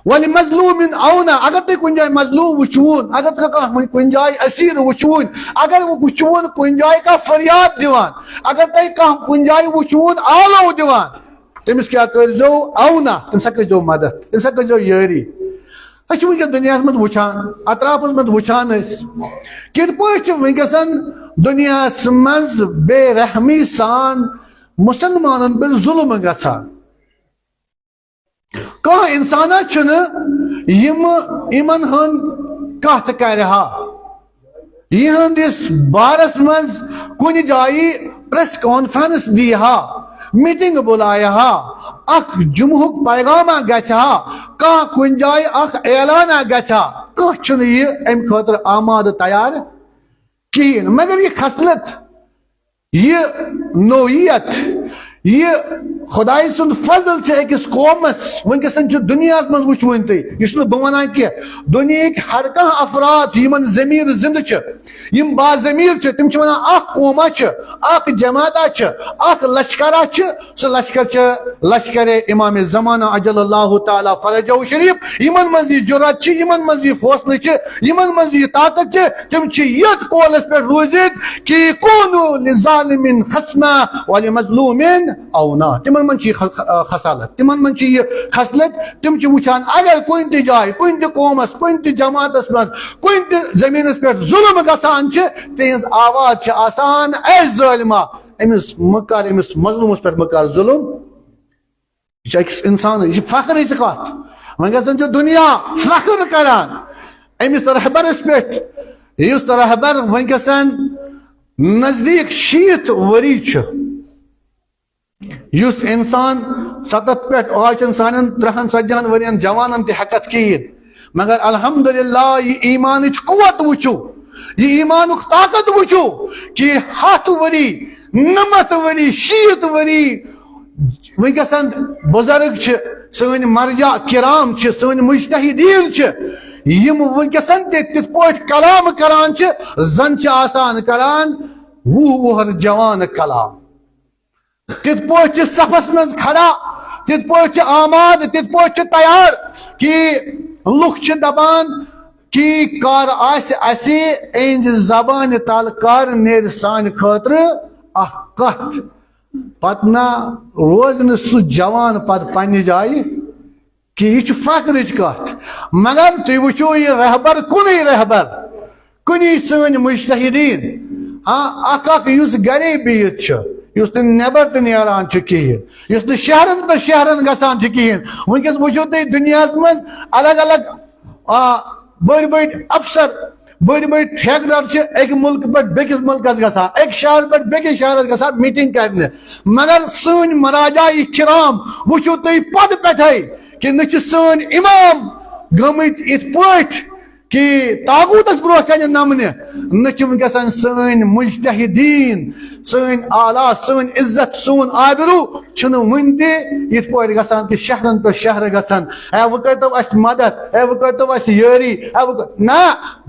ولی مظلوم اونا، اگر تھی کن جائے مظلوم وچون، اگر تھی کن جائے اسیر وچون، اگر وہ وچون کن جائے کا فریاد دیوان، اگر تھی کن جائے وچون آلو دیوان، تمس کیا کرزو اونا، تمس کرزو مدد، تمس کرزو یاری۔ اس ونکس دنیا من وچان اطراف من وچان کت پہ ونکس دنیا مز بے رحمی سان مسلمانن پہ ظلم گژھان، کانٛہہ انسانا چھنہٕ یمن ہند کتھ کرہا، یہندس بارس مز کن جائے پریس کانفرنس دیہا، میٹنگ بلایہا، اخ جمعک پیغامہ گھا، کان کن جائے اخ اعلانہ گھا، کان چھنہٕ یہ ام خاطر آماد تیار کہین، مگر یہ خصلت، یہ نوعیت، یہ خدائی سند فضل سے اکس قومس ونکسن دنیا من وچون تھی، یہ بہ ونان کی دنیا ہر کانٛہہ افراد یمن ضمیر زند یم با ضمیر تم ونان اخ قوما اخ جماعتا اخ لشکرا سہ لشکر لشکر امام زمانہ اجل اللہ تعالی فرجہ شریف، یمن من یہ جرات یمن من یہ حوصلہ یمن من یہ طاقت تم یت قولس پہ روزت کہ کونوا لظالم خصما ولمظلوم اونا، تمن من خصالت، تمن من یہ خصلت، تم وچان اگر کن تہ جائے کن تہ قومس کن تہ جماعتس مز کن تہ زمینس پہ ظلم گژھان تہذ آواز آسان اے ظالما امس مکار، امس مظلومس پہ مکار ظلم، یہ اکس انسان یہ فخر کت ونکسن دنیا فخر کران امس رہبرس پہ، اس رہبر ونکسن نزدیک 60 وری یس انسان 70 پہ آج سان 30-40 ورین جوانن تہ ہیکت کہین، مگر الحمدللہ یہ ایمان قوت وچو، یہ ایمان طاقت وچو کہ 7 وری 90 وری 60 وری ونکسن بزرگ سن مرجع کرام سن مجتہدین یم ونکسن تت پہ کلام کران زن آسان کران 20 وہر جوان کلام، تت پہ صفس مز کھڑا، تت پہ آماد، تت پہ تیار کہ لکھ دپان کہ کار آسہ اہند زبان تل کر نیر سان خاطر اخ کت، پتہ نہ روز نہ سہ جوان پتہ پنہ جائے کہ یہ فخرچ کت، مگر تھی وچو یہ رہبر کن رہبر کنی سن مجتہدین، ہاں اخ اس گرے بہت اس نبر تہ نیران کہین، اس شہرن پہ شہرن گژھان کہین، ونکس وچھو تھی دنیا مز الگ الگ بڑ بڑ افسر بڑ بڑ ٹھیکدار ایک ملک پہ بیکس ملکس گژھان، ایک شہر پہ بیکس شہرس گژھان میٹنگ کرنے، مگر سن مراجع کرام وچھو تھی پد پہ کہ نہ سن امام گمت ات پٹ کہ تاغوتس برو کن نمنے، نہ ونکسن سن مجتہدین، سن آلہ، سن عزت، سون آبرو چھُنہٕ وٕنہِ تہِ یِتھ پٲٹھۍ گژھان کہِ شہرن پٮ۪ٹھ شہرٕ گژھن ہے وۄنۍ کٔرتو اَسہِ مدد ہے وۄنۍ کٔرتو اَسہِ یٲری نہ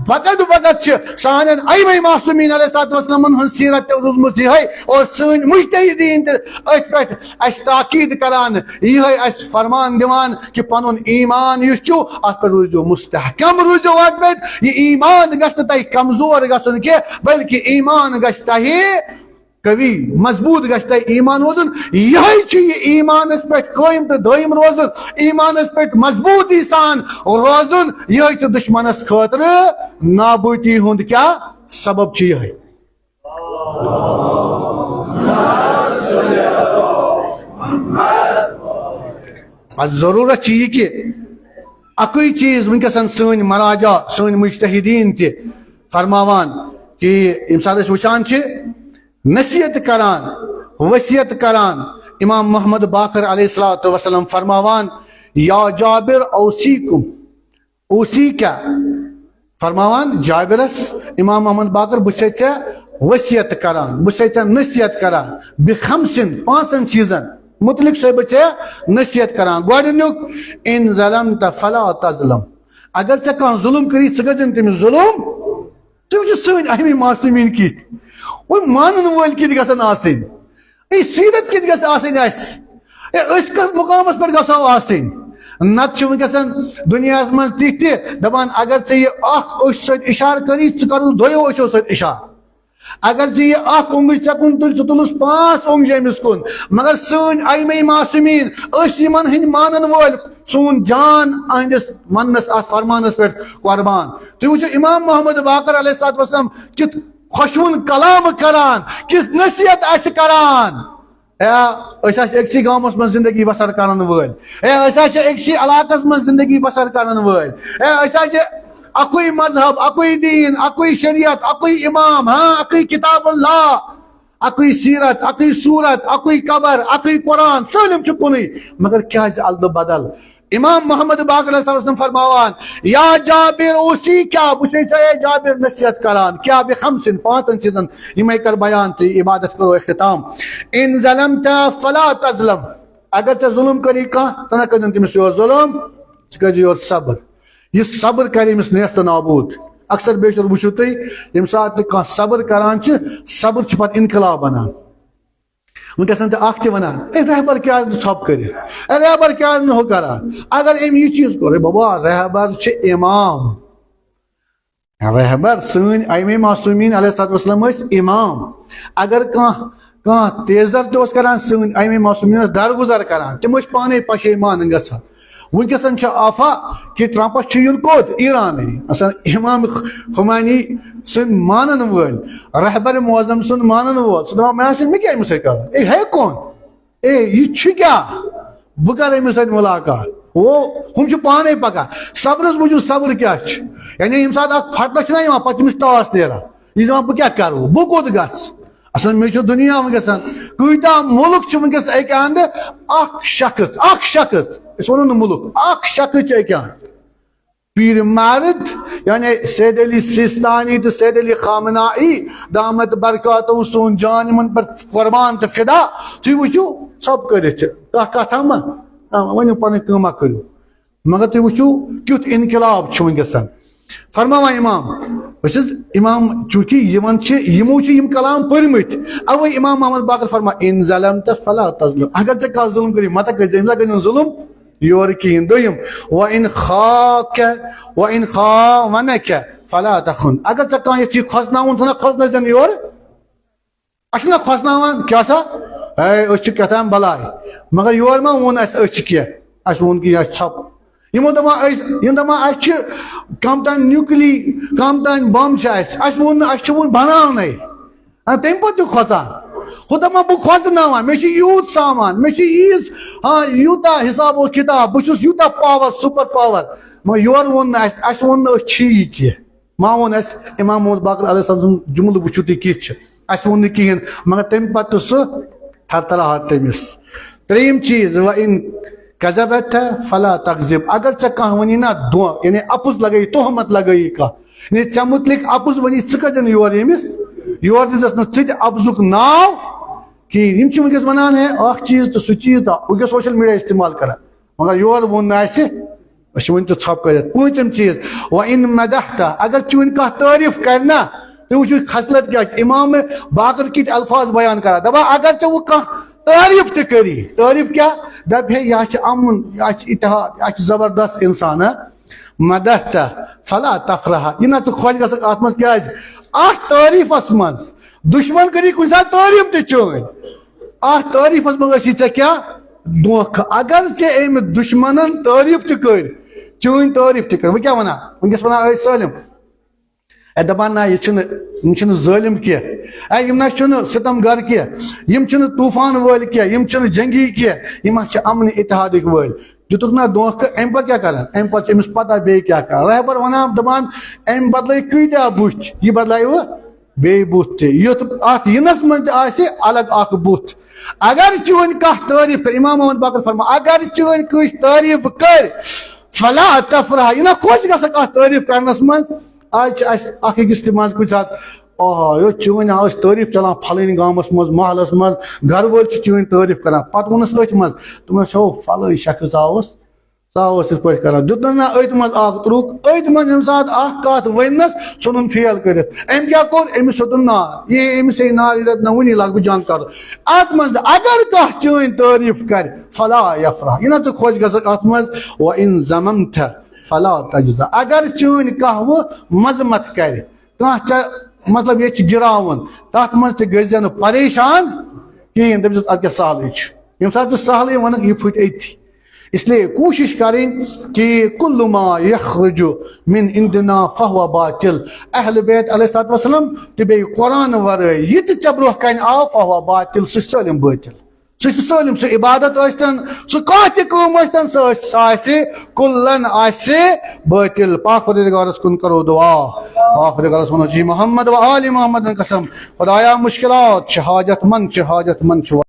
وقت وقت چھِ سانٮ۪ن أئمہ معصوٗمیٖن علیہ الصلوۃ والسلامَن ہٕنٛز سیٖرت تہِ روٗزمٕژ یِہے اور سٲنۍ مُجتہدیٖن تہِ أتھۍ پٮ۪ٹھ اَسہِ تاکیٖد کران یِہے اَسہِ فرمان دِوان کہِ پنُن ایٖمان یُس چھُ اَتھ پٮ۪ٹھ روٗزِو مستحکم روٗزِو اَتھ پٮ۪ٹھ یہِ ایٖمان گژھِ نہٕ تۄہہِ کمزور گژھُن کینٛہہ بلکہِ ایٖمان گژھِ تۄہہِ قوی مضبوط گژھِ تۄہہِ ایٖمان روزُن یِہے چھُ یہِ ایٖمانس پٮ۪ٹھ قٲیِم تہٕ دٲیِم روزُن ایٖمانس پٮ۪ٹھ مضبوٗطی سان روزُن یِہے چھُ دُشمنس خٲطرٕ نابوٗدی ہُنٛد کیٛاہ سبب چھُ یِہے ضروٗرت چھِ یہِ کہِ اکُے چیٖز وٕنکیٚسن سٲنۍ مراجا سٲنۍ مجتہدیٖن تہِ فرماوان کہِ ییٚمہِ ساتہٕ أسۍ وٕچھان چھِ نصیحت کران وصیت کران امام محمد باقر علیہ الصلوۃ والسلام فرماوان یا جابر اوصیکم اوصی کیا فرماوان جابرس امام محمد باقر بہٕ چھُسے ژےٚ وصیت کران بہٕ چھُسے ژےٚ نصیحت کران بخمسن 5 چیٖزن متعلق چھُسے بہٕ ژےٚ نصیحت کران گۄڈٕنیُک ان ظلمت فلا تظلم اگر ژےٚ کانٛہہ ظُلم کری ژٕ گژھِ تٔمِس ظُلم تُہۍ وٕچھِو سٲنۍ أئمہ معصوٗمیٖن کِتھ وۄنۍ مانن وٲلۍ کِتھ گژھن آسٕنۍ سیٖرت کِتھ گژھِ آسٕنۍ اَسہِ أسۍ کتھ مقامس پٮ۪ٹھ گژھو آسٕنۍ نتہٕ چھِ وٕنکیٚسن دُنیاہس منٛز تِتھ تہِ دپان اگر ژےٚ یہِ اکھ أچھ سۭتۍ اِشارٕ کری ژٕ کرُس 2 أچھو سۭتۍ اِشارٕ اگر ژٕ یہِ اکھ اوٚنگٕج ژےٚ کُن تُلۍ ژٕ تُلُس 5 اوٚنگجہِ أمِس کُن مگر سٲنۍ أئمہ معصوٗمیٖن أسۍ یِمن ہٕنٛدۍ مانن وٲلۍ سون جان أہنٛدِس وننس اتھ فرمانس پٮ۪ٹھ قۄربان تُہۍ وٕچھِو امام محمد باقر علیہ الصلوۃ والسلام کیُتھ خۄشوُن کلام کران کِژھ نصیحت آسہِ کران ہے أسۍ آسہِ أکسٕے گامس منٛز زندگی بسر کرن وٲلۍ ہے أسۍ آسہِ أکسٕے علاقس منٛز زندگی بسر کرن وٲلۍ ہے أسۍ آسہِ اکُے مذہب اکُے دیٖن اکُے شریعت اکُے امام اکُے کتاب اللہ اکُے سیرت اکُے صوٗرت اکُے قبر اکُے قرآن سٲلِم چھُ کُنُے مگر کیازِ الدٕ بدل امام محمد باقر علیہ السلام فرماوان یا جابر اوصی کیا بہٕ چھُسے ژےٚ جابر نصیحت کران کیا بخمسن 5 چیٖزن یِمے کر بیان تہٕ عبادت کرو اختتام ان ظلمت فلا تظلم اگر ژےٚ ظُلم کری کانٛہہ ژٕ نہ کٔرزن تٔمِس یورٕ ظُلم ژٕ کٔرزِ یورٕ صبر یُس صبر کرِ أمِس نیست نابوٗد اکثر بیشتر وٕچھِو تُہۍ ییٚمہِ ساتہٕ تہِ کانٛہہ صبر کران چھِ صبر چھُ پتہٕ انقلاب بنان وٕنکیٚسن تہِ اکھ تہِ ونان اے رہبر کیازِ نہٕ ژھۄپہٕ کٔرِتھ اے رہبر کیازِ نہٕ ہُہ کران اگر أمۍ یہِ چیٖز کوٚر ہے بابا رہبر چھِ امام رہبر سٲنۍ أئمہ معصوٗمیٖن علیہ الصلوۃ والسلام ٲسۍ امام اگر کانٛہہ تیزر تہِ اوس کران سٲنۍ أئمہ معصوٗمیٖن ٲسۍ درگُزر کران تِم ٲسۍ پانے پشیمان گژھان وٕنکیٚسن چھُ آفا کہِ ٹرمپس چھُ یُن کوٚت ایٖرانٕے آسان امام خمینی سٕنٛدۍ مانن وٲلۍ رہبر معظم سُنٛد مانن وول سُہ دپان مےٚ کیٛاہ أمِس سۭتۍ کرُن اے ہے کون اے یہِ چھُ کیٛاہ بہٕ کرٕ أمِس سۭتۍ مُلاقات ہُم چھِ پانے پکان صبرس بوٗزِو صبر کیٛاہ چھُ یعنی ییٚمہِ ساتہٕ اکھ پھٹنس چھُنہ یِوان پتہٕ چھُ ٹاس نیران یہِ چھُ دپان بہٕ کیٛاہ کرٕ بہٕ کوٚت گژھٕ اصل مےٚ چھُ دُنیا وٕنکیٚسن کۭتیاہ مُلک چھِ وٕنکیٚس اَکہِ اندٕ اکھ شخص أسۍ وَنو نہٕ مُلک اکھ شخص چھُ اَکہِ اندٕ پیر مرد یعنی سید علی سیستانی تہٕ سید علی خامنائی دامت برکاتہو سون جان یِمن پٮ۪ٹھ قۄربان تہٕ فدا تُہۍ وٕچھِو ژھۄپہٕ کٔرِتھ چھِ کانٛہہ کتھا ما ؤنِو پنٕنۍ کٲما کٔرِو مگر تُہۍ وٕچھِو کیُتھ انقلاب چھُ وٕنکیٚسن فرماوان امام بہٕ چھُس امام چوٗنکہِ یِمن چھِ یِمو چھِ یِم کلام پٔرمٕتۍ اوے امام محمد باقر فرمان ان ظلمت فلا تظلم اگر ژےٚ کانٛہہ ظُلم کٔری متہ کٔرزِ أمِس کٔرزِ نہٕ ظُلم یورٕ کِہیٖنۍ دوٚیِم وَإِنْ خَاوَنَكَ فَلَا تَخُن اگر ژےٚ کانٛہہ یژھِ کھۄژناوُن ژٕ نہ کھۄژنٲیزٮ۪ن یورٕ اَسہِ چھِنہ کھۄژناوان کیٛاہ سا ہے أسۍ چھِ کیٛاہ تام بلاے مگر یورٕ ما ووٚن اَسہِ أسۍ چھِ کینٛہہ اَسہِ ووٚن کہِ اَسہِ ژھۄپہٕ یِم دپان اَسہِ چھِ کم تام نیوٗکلی کم تام بم چھِ اَسہِ ووٚن نہٕ اَسہِ چھِ وۄنۍ بناونَے تمہِ پتہٕ تہِ کھۄژان ہُہ دپان بہٕ کھۄژناوان مےٚ چھُ یوٗت سامان مےٚ چھِ ییٖژ یوٗتاہ حِساب و کِتاب بہٕ چھُس یوٗتاہ پاور سُپر پاور مگر یورٕ ووٚن نہٕ اَسہِ ووٚن نہٕ أسۍ چھِ یہِ کینٛہہ ما ووٚن اَسہِ امام محمد باقر علیہ السلام سُنٛد جملہٕ وٕچھِو تُہۍ کِتھ چھِ اَسہِ ووٚن نہٕ کِہیٖنۍ مگر تمہِ پتہٕ تہِ سُہ تھرتھراہٹ تٔمِس ترٛیٚیِم چیٖز وَإِن کذبت فلا تکذب اگر ژےٚ کانٛہہ وَنی نا دۄنٛکھٕ یعنی اپُز لگٲیی تُہمت لگٲیی کانٛہہ یعنی ژےٚ مُتعلق اپُز ؤنی ژٕ کٔرزٮ۪ن یورٕ أمِس یورٕ دِژٕس نہٕ ژٕ تہِ اپزُک ناو کہین ونکس ونان ہے اخ چیز تو سہ چیز تو وہ سوشل میڈیا استعمال کران مگر یور ون ون تو ھپ کر پوٗژِم چیز وَإِن مَدَحْتَ اگر چون کانٛہہ تعریف کرنا تو وچھو خصلت کیا امام باقر کی الفاظ بیان کرا دپا اگر ژے وہ کانٛہہ تعریف تہ کری تعریف کیا دپ ہے یہ امن یہ اتحاد یہ زبردست انسان مدحت فلا تفرح یہ نا خوش گژھکھ ات منٛز کیٛازِ اتھ تعریفس منٛز دشمن کری کُنہِ ساتہٕ تعریف تہ چٲنۍ اتھ تعریفس منٛز ٲسی ژےٚ کیٛاہ دھوکہ اگر ژےٚ امہِ دشمنن تعریف تہ کٔرۍ چٲنۍ تعریف تہ کٔر وۄنۍ کیٛاہ ونان ونکس ونان ٲسۍ سٲلم دپان نا یہ چھنہٕ ظٲلم کینٛہہ یم نا چھنہٕ ستم گر کینٛہہ یم چھنہٕ طوفان وٲلۍ کینٛہہ یم چھنہٕ جنگی کینٛہہ یم چھِ امن اتحادٕکۍ وٲلۍ دِتُکھ نا دھوکہ امہِ پتہٕ کیٛاہ کران امہِ پتہٕ چھِ أمِس پتہ بیٚیہِ کیٛاہ کران رہبر ونان دپان امہِ بدلے کۭتیاہ بُتھ یہِ بدلایہِ وٕ بیٚیہِ بُتھ تہِ یُتھ اتھ یِنس منٛز تہِ آسہِ الگ اکھ بُتھ اگر چٲنۍ کانٛہہ تعریف کر امام محمد باقر فرمان اگر چٲنۍ کٲنٛسہِ تعریف کر فلا تفرح یہِ نا خۄش گژھکھ اتھ تعریف کرنس منٛز آج اکھ أکِس تہِ منٛز کُنہِ ساتہٕ یو چٲنۍ ٲسۍ تعریف چلان پھلٲنۍ گامس منٛز محلس منٛز گرٕ وٲلۍ چھِ چٲنۍ تعریف کران پتہٕ ووٚنُس أتھۍ منٛز دوٚپنس ہو فلٲنۍ شخص سا اوس یِتھ پٲٹھۍ کران دیُتنس نا أتھۍ منٛز اکھ ترٛوک أتھۍ منٛز ییٚمہِ ساتہٕ اکھ کتھ وننس ژھُنُن فیل کٔرِتھ أمۍ کیٛاہ کوٚر أمِس ہیوٚتُن نار یہ أمِس ہے نار یہِ دپہِ نہ وُنی لاگہٕ بہٕ جنگ کرُن اتھ منٛز اگر کانٛہہ چٲنۍ تعریف کرِ فلا یفرح یہِ نا ژٕ خۄش گژھکھ اتھ منٛز وَإِن ذممت فلا تجزا اگر چٲنۍ کانٛہہ وٕ مذمت کرِ کانٛہہ ژےٚ مطلب یہ گراون تتھ منٛز تہِ گژھِ نہٕ پریشان کہیٖنۍ دٔپزٮ۪س ادٕ کیٛاہ سہلٕے چھُ ییٚمہِ ساتہٕ ژٕ سہلٕے ونکھ یہِ پھٕٹہِ أتھی اس لیے کوشش کریں کہ کل ما یخرج من عندنا فهو باطل اہل بیت علیہ الصلوۃ والسلام تہ بیٚیہِ قرآن ورٲے یہ تہ ژےٚ برونٛہہ کنہِ آو فهو باطل سُہ سٲلم باطل سُہ سٲلم سُہ عبادت ٲسۍتن سُہ کانٛہہ تہِ کٲم ٲسۍتن سُہ آسہِ کُلن آسہِ باطل پاک پروردگارس کُن کرو دعا پاک پروردگارس ونو جی محمد و آل محمد قسم خدایا مشکلات چھِ حاجت مند چھِ